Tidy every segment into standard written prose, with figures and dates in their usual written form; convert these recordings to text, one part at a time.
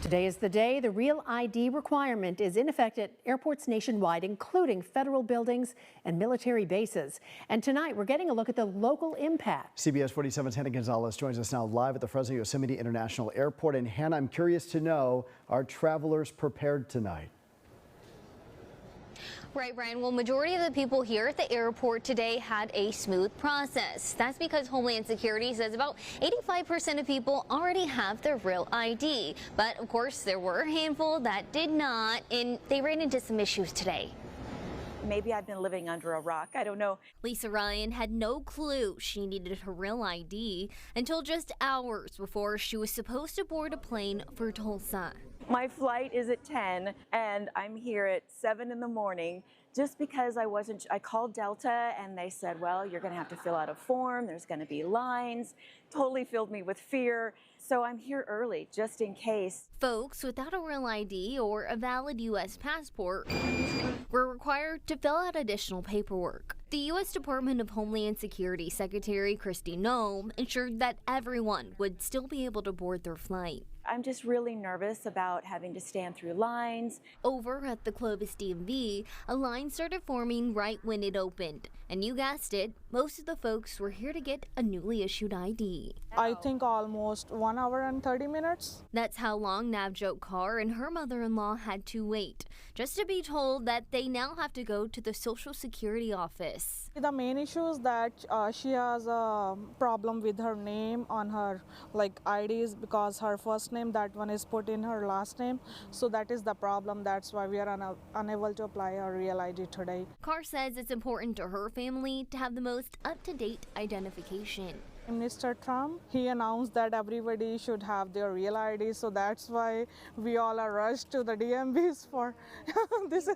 Today is the day the Real ID requirement is in effect at airports nationwide, including federal buildings and military bases. And tonight, we're getting a look at the local impact. CBS 47's Hannah Gonzalez joins us now live at the Fresno Yosemite International Airport. And Hannah, I'm curious to know, are travelers prepared tonight? Right, Brian. Well, majority of the people here at the airport today had a smooth process. That's because Homeland Security says about 85% of people already have their Real ID. But of course, there were a handful that did not, and they ran into some issues today. Maybe I've been living under a rock. I don't know. Lisa Ryan had no clue she needed her Real ID until just hours before she was supposed to board a plane for Tulsa. My flight is at 10 and I'm here at 7 in the morning just because I called Delta and they said, well, you're going to have to fill out a form. There's going to be lines. Totally filled me with fear. So I'm here early just in case. Folks without a Real ID or a valid U.S. passport were required to fill out additional paperwork. The U.S. Department of Homeland Security Secretary Kristi Noem ensured that everyone would still be able to board their flight. I'm just really nervous about having to stand through lines. Over at the Clovis DMV, a line started forming right when it opened. And you guessed it, most of the folks were here to get a newly issued ID. I think almost 1 hour and 30 minutes. That's how long Navjot Kaur and her mother-in-law had to wait, just to be told that they now have to go to the Social Security office. The main issue is that she has a problem with her name on her IDs because her first name, that one is put in her last name. So that is the problem. That's why we are unable to apply her Real ID today. Kaur says it's important to her family to have the most up-to-date identification. Mr. Trump, he announced that everybody should have their Real ID, so that's why we all are rushed to the DMVs for this.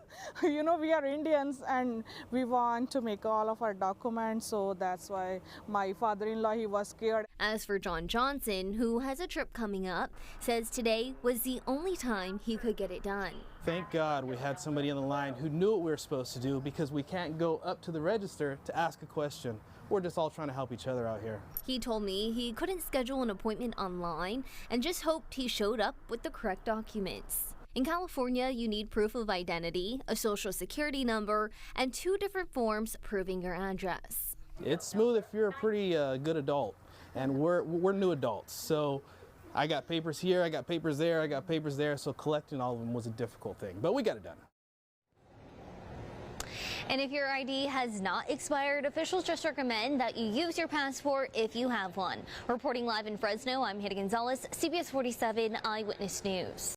We are Indians and we want to make all of our documents, so that's why my father-in-law, he was scared. As for John Johnson, who has a trip coming up, says today was the only time he could get it done. Thank God we had somebody on the line who knew what we were supposed to do, because we can't go up to the register to ask a question. We're just all trying to help each other out here. He told me he couldn't schedule an appointment online and just hoped he showed up with the correct documents. In California, you need proof of identity, a social security number, and 2 different forms proving your address. It's smooth if you're a pretty good adult, and we're new adults. So I got papers here, I got papers there, I got papers there, so collecting all of them was a difficult thing, but we got it done. And if your ID has not expired, officials just recommend that you use your passport if you have one. Reporting live in Fresno, I'm Hannah Gonzalez, CBS 47 Eyewitness News.